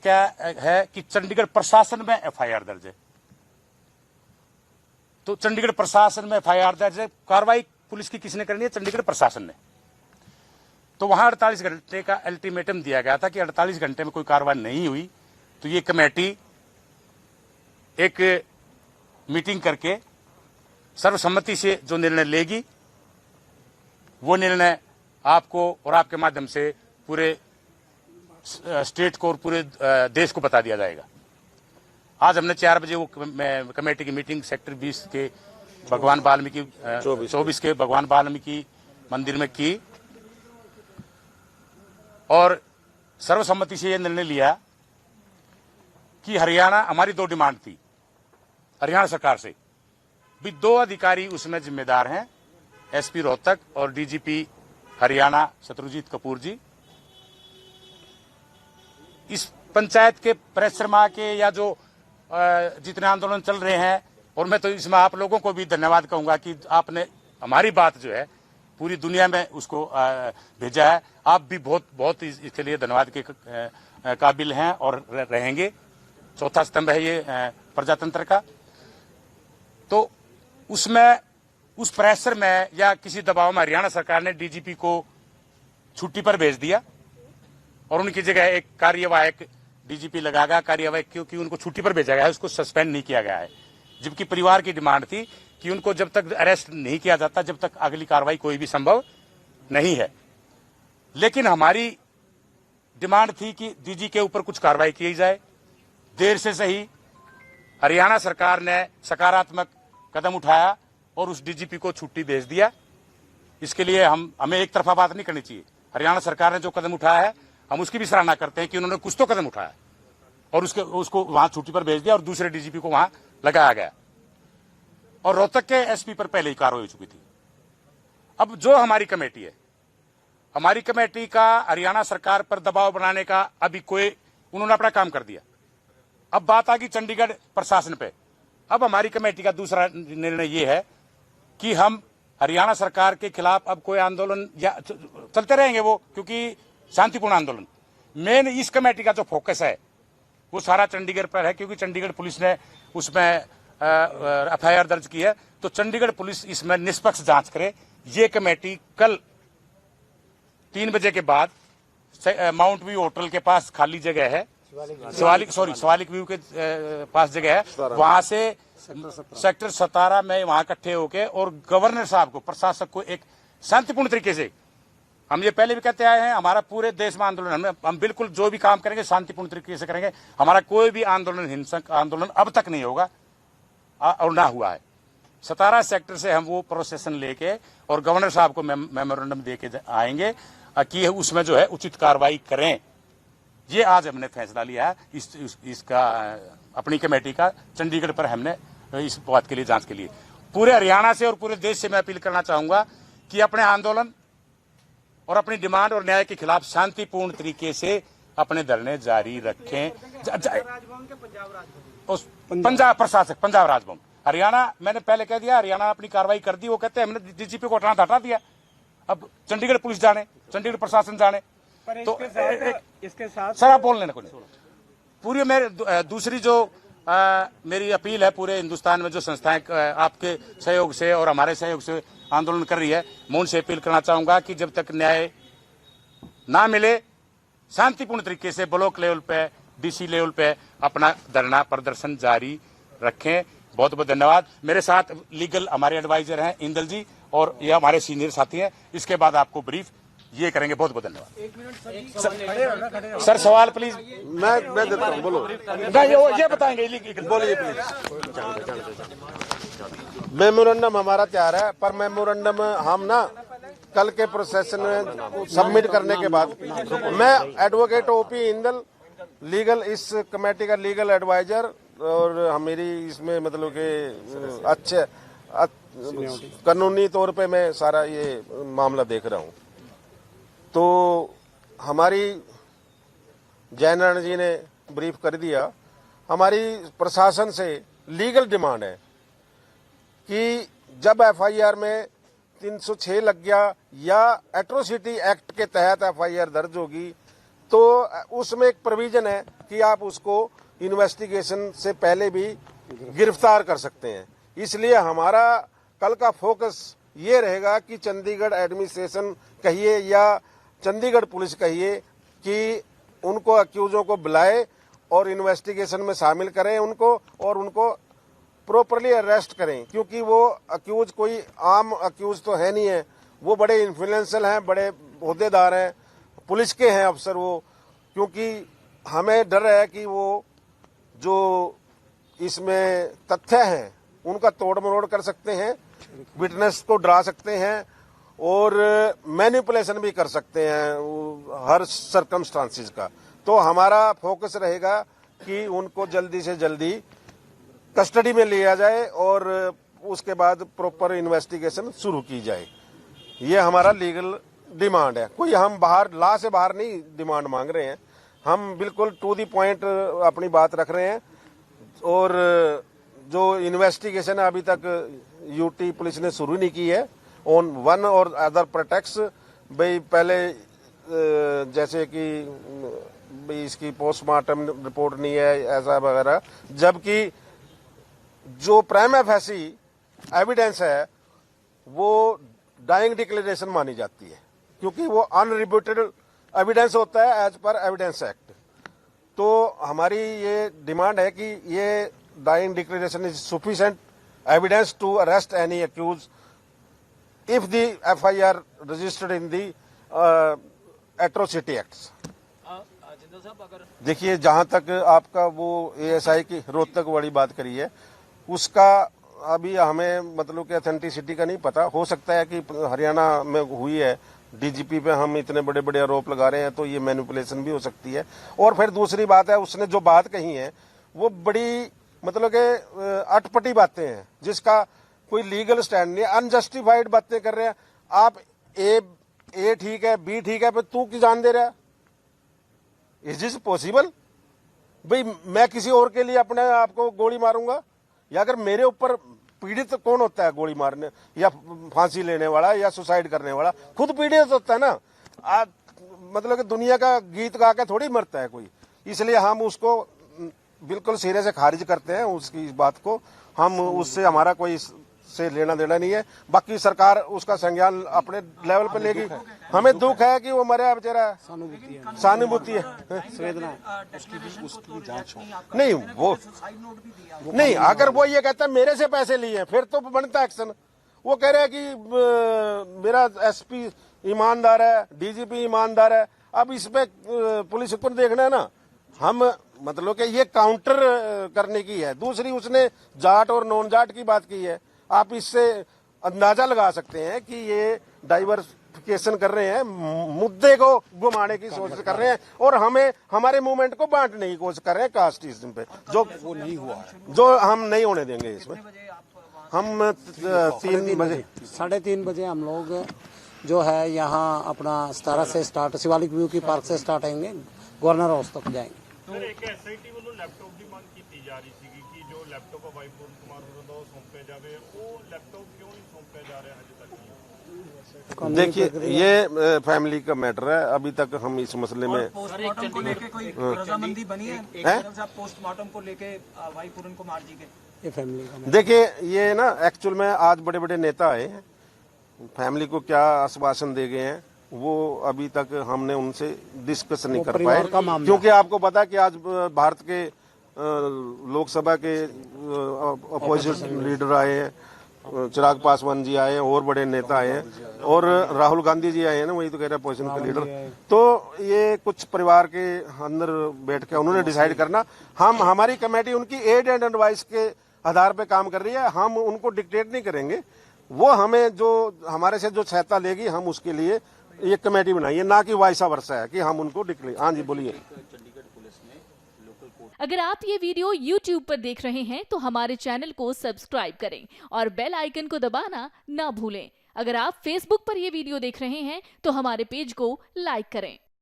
क्या है कि चंडीगढ़ प्रशासन में एफआईआर दर्ज है। तो चंडीगढ़ प्रशासन में एफआईआर दर्ज है, कार्रवाई पुलिस की किसने करनी है? चंडीगढ़ प्रशासन ने। तो वहां 48 घंटे का अल्टीमेटम दिया गया था कि 48 घंटे में कोई कार्रवाई नहीं हुई तो ये कमेटी एक मीटिंग करके सर्वसम्मति से जो निर्णय लेगी वो निर्णय आपको और आपके माध्यम से पूरे स्टेट को और पूरे देश को बता दिया जाएगा। आज हमने 4 बजे वो कमेटी की मीटिंग सेक्टर 20 के भगवान वाल्मीकि 24 के भगवान वाल्मीकि मंदिर में की और सर्वसम्मति से यह निर्णय लिया कि हरियाणा, हमारी 2 डिमांड थी हरियाणा सरकार से भी, 2 अधिकारी उसमें जिम्मेदार हैं, एसपी रोहतक और डीजीपी हरियाणा शत्रुजीत कपूर जी। इस पंचायत के परिश्रमा के या जो जितने आंदोलन चल रहे हैं, और मैं तो इसमें आप लोगों को भी धन्यवाद कहूंगा कि आपने हमारी बात जो है पूरी दुनिया में उसको भेजा है। आप भी बहुत इसके लिए धन्यवाद के काबिल हैं और रहेंगे। चौथा स्तंभ है ये प्रजातंत्र का। तो उसमें उस प्रेशर में या किसी दबाव में हरियाणा सरकार ने डीजीपी को छुट्टी पर भेज दिया और उनकी जगह एक कार्यवाहक डीजीपी लगाया, कार्यवाहक क्योंकि उनको छुट्टी पर भेजा गया है, उसको सस्पेंड नहीं किया गया है। जबकि परिवार की डिमांड थी कि उनको जब तक अरेस्ट नहीं किया जाता जब तक अगली कार्रवाई कोई भी संभव नहीं है। लेकिन हमारी डिमांड थी कि डीजी के ऊपर कुछ कार्रवाई की जाए। देर से सही हरियाणा सरकार ने सकारात्मक कदम उठाया और उस डीजीपी को छुट्टी भेज दिया। इसके लिए हमें एक तरफा बात नहीं करनी चाहिए। हरियाणा सरकार ने जो कदम उठाया है हम उसकी भी सराहना करते हैं कि उन्होंने कुछ तो कदम उठाया और उसको वहां छुट्टी पर भेज दिया और दूसरे डीजीपी को वहां लगाया गया। और रोहतक के एसपी पर पहले ही कार्रवाई हो चुकी थी। अब जो हमारी कमेटी है, हमारी कमेटी का हरियाणा सरकार पर दबाव बनाने का अभी कोई, उन्होंने अपना काम कर दिया। अब बात आ गई चंडीगढ़ प्रशासन पे। अब हमारी कमेटी का दूसरा निर्णय ये है कि हम हरियाणा सरकार के खिलाफ अब कोई आंदोलन या चलते रहेंगे वो, क्योंकि शांतिपूर्ण आंदोलन। मेन इस कमेटी का जो फोकस है वो सारा चंडीगढ़ पर है, क्योंकि चंडीगढ़ पुलिस ने उसमें एफआईआर दर्ज की है। तो चंडीगढ़ पुलिस इसमें निष्पक्ष जांच करे। ये कमेटी कल 3 बजे के बाद माउंट व्यू होटल के पास खाली जगह है, शिवालिक व्यू के पास जगह है, वहां से सेक्टर 17 में वहां इकट्ठे होके और गवर्नर साहब को, प्रशासक को एक शांतिपूर्ण तरीके से, हम ये पहले भी कहते आए हैं, हमारा पूरे देश में आंदोलन, हम बिल्कुल जो भी काम करेंगे शांतिपूर्ण तरीके से करेंगे। हमारा कोई भी आंदोलन, हिंसक आंदोलन अब तक नहीं होगा और ना हुआ है। 17 सेक्टर से हम वो प्रोसेसन लेके और गवर्नर साहब को मेमोरेंडम दे के आएंगे कि उसमें जो है उचित कार्रवाई करें। ये आज हमने फैसला लिया है इसका अपनी कमेटी का। चंडीगढ़ पर हमने इस बात के लिए जांच के लिए पूरे हरियाणा से और पूरे देश से मैं अपील करना चाहूंगा कि अपने आंदोलन और अपनी डिमांड और न्याय के खिलाफ शांतिपूर्ण तरीके से अपने धरने जारी रखें। पंजाब प्रशासक, पंजाब राजभवन, हरियाणा, मैंने पहले कह दिया, हरियाणा अपनी कार्रवाई कर दी। वो कहते हैं हमने डीजीपी को हटा दिया। अब चंडीगढ़ पुलिस जाने, चंडीगढ़ प्रशासन जाने। तो इसके साथ सर आप बोल लेना कुछ। पूरी मेरे दूसरी जो मेरी अपील है, पूरे हिंदुस्तान में जो संस्थाएं आपके सहयोग से और हमारे सहयोग से आंदोलन कर रही है, मैं उनसे अपील करना चाहूंगा कि जब तक न्याय ना मिले शांतिपूर्ण तरीके से ब्लॉक लेवल पे, डीसी लेवल पे अपना धरना प्रदर्शन जारी रखें। बहुत बहुत धन्यवाद। मेरे साथ लीगल हमारे एडवाइजर हैं इंदल जी और ये हमारे सीनियर साथी हैं। इसके बाद आपको ब्रीफ ये करेंगे। बहुत बहुत धन्यवाद। सर सवाल प्लीज। मैं देता हूँ, बोलो। ये बताएंगे, बोलिए प्लीज। मेमोरेंडम हमारा तैयार है, पर मेमोरेंडम हम ना कल के प्रोसेस में सबमिट करने के बाद, मैं एडवोकेट ओपी इंदल, लीगल, इस कमेटी का लीगल एडवाइजर, और मेरी इसमें मतलब कि अच्छे कानूनी तौर पे मैं सारा ये मामला देख रहा हूँ। तो हमारी जयनारायण जी ने ब्रीफ कर दिया। हमारी प्रशासन से लीगल डिमांड है कि जब एफआईआर में 306 लग गया या एट्रोसिटी एक्ट के तहत एफआईआर दर्ज होगी तो उसमें एक प्रोविजन है कि आप उसको इन्वेस्टिगेशन से पहले भी गिरफ्तार कर सकते हैं। इसलिए हमारा कल का फोकस ये रहेगा कि चंडीगढ़ एडमिनिस्ट्रेशन कहिए या चंडीगढ़ पुलिस कहिए कि उनको अक्यूजों को बुलाए और इन्वेस्टिगेशन में शामिल करें उनको, और उनको प्रॉपरली अरेस्ट करें, क्योंकि वो अक्यूज कोई आम अक्यूज तो है नहीं है, वो बड़े इन्फ्लुएंशियल हैं, बड़े ओहदेदार हैं, पुलिस के हैं अफसर वो। क्योंकि हमें डर है कि वो जो इसमें तथ्य हैं उनका तोड़ मरोड़ कर सकते हैं, विटनेस को डरा सकते हैं और मैनिपुलेशन भी कर सकते हैं हर सर्कमस्टांसिस का। तो हमारा फोकस रहेगा कि उनको जल्दी से जल्दी कस्टडी में लिया जाए और उसके बाद प्रॉपर इन्वेस्टिगेशन शुरू की जाए। ये हमारा लीगल डिमांड है। कोई हम बाहर लॉ से बाहर नहीं डिमांड मांग रहे हैं, हम बिल्कुल टू द पॉइंट अपनी बात रख रहे हैं। और जो इन्वेस्टिगेशन है अभी तक यूटी पुलिस ने शुरू नहीं की है ऑन वन और अदर प्रेटेक्ट्स। भाई पहले जैसे कि भाई इसकी पोस्टमार्टम रिपोर्ट नहीं है ऐसा वगैरह, जबकि जो प्राइमा फेसी एविडेंस है वो डाइंग डिक्लेरेशन मानी जाती है, क्योंकि वो अनरिब्यूटेड एविडेंस होता है एज पर एविडेंस एक्ट। तो हमारी ये डिमांड है कि ये dying declaration is sufficient evidence to arrest any accuse if the FIR registered in the atrocity acts. देखिए, जहां तक आपका वो ASI की रोहतक वाली बात करी है, उसका अभी हमें मतलब कि ऑथेंटिसिटी का नहीं पता। हो सकता है कि हरियाणा में हुई है, DGP पे हम इतने बड़े बड़े आरोप लगा रहे हैं तो ये मैनिपुलेशन भी हो सकती है। और फिर दूसरी बात है, उसने जो बात कही है वो बड़ी मतलब कि अटपटी बातें हैं जिसका कोई लीगल स्टैंड नहीं है, अनजस्टिफाइड बातें कर रहे हैं आप। ए ठीक है, B ठीक है, पर तू की जान दे रहा है? Is this possible? भाई मैं किसी और के लिए अपने आप को गोली मारूंगा, या अगर मेरे ऊपर पीड़ित कौन होता है गोली मारने या फांसी लेने वाला या सुसाइड करने वाला? खुद पीड़ित होता है ना। मतलब कि दुनिया का गीत गा के थोड़ी मरता है कोई। इसलिए हम उसको बिल्कुल सिरे से खारिज करते हैं, उसकी बात को। हम उससे हमारा कोई से लेना देना नहीं है। बाकी सरकार उसका संज्ञान अपने लेवल पे लेगी। हमें दुख है कि वो मरे, बेचारा सहानुभूति है, संवेदना उसकी जांच हो। नहीं वो नहीं, अगर वो ये कहता है मेरे से पैसे लिए फिर तो बनता एक्शन। वो कह रहे हैं कि मेरा SP ईमानदार है, DGP ईमानदार है। अब इसमें पुलिस को देखना है ना, हम मतलब कि ये काउंटर करने की है। दूसरी उसने जाट और नॉन जाट की बात की है। आप इससे अंदाजा लगा सकते हैं कि ये डाइवर्सिफिकेशन कर रहे हैं, मुद्दे को घुमाने की कोशिश कर रहे हैं और हमें हमारे मूवमेंट को बांटने की कोशिश कर रहे हैं कास्टिज्म पे, जो वो नहीं हुआ है, जो हम नहीं होने देंगे। इसमें हम 3 बजे 3:30 बजे हम लोग जो है यहाँ अपना 17 से स्टार्ट शिवालिक व्यू की पार्क से स्टार्ट आएंगे, गवर्नर हाउस तक जाएंगे। सर, एक SIT ਵੱਲੋਂ ਲੈਪਟਾਪ ਦੀ ਮੰਗ ਕੀਤੀ ਜਾ ਰਹੀ ਸੀ ਕਿ ਜੋ ਲੈਪਟਾਪ ਭਾਈ ਪੂਰਨ ਕੁਮਾਰ ਹੋਰਾਂ ਦਾ ਸੌਂਪਿਆ ਜਾਵੇ, ਉਹ ਲੈਪਟਾਪ ਕਿਉਂ ਨਹੀਂ ਸੌਂਪਿਆ ਜਾ ਰਿਹਾ ਹਜੇ तक? देखिए, ये फैमिली का मैटर है। अभी तक हम इस मसले में पोस्टमार्टम को लेके कोई रजामंदी बनी है? पोस्टमार्टम को लेके भाई पूरन कुमार जी के ये फैमिली का देखिए, ये ना एक्चुअल में आज बड़े बड़े नेता आए हैं, फैमिली को क्या आश्वासन दे गए हैं वो अभी तक हमने उनसे डिस्कस नहीं कर पाए, क्योंकि आपको पता है कि आज भारत के लोकसभा के अपोजिशन लीडर आए हैं, चिराग पासवान जी आए हैं और बड़े नेता आए हैं और राहुल गांधी जी आए हैं ना, वही तो कह रहे हैं अपोजिशन के लीडर। तो ये कुछ परिवार के अंदर बैठ के उन्होंने डिसाइड करना। हम हमारी कमेटी उनकी एड एंड एडवाइस के आधार पे काम कर रही है, हम उनको डिक्टेट नहीं करेंगे। वो हमें जो हमारे से जो सहायता लेगी हम उसके लिए ये कमेटी बनाई है, ना कि वाइसा वर्षा है कि हम उनको डिक्लेयर। हाँ जी बोलिए। अगर आप ये वीडियो YouTube पर देख रहे हैं तो हमारे चैनल को सब्सक्राइब करें और बेल आइकन को दबाना ना भूलें। अगर आप Facebook पर ये वीडियो देख रहे हैं तो हमारे पेज को लाइक करें।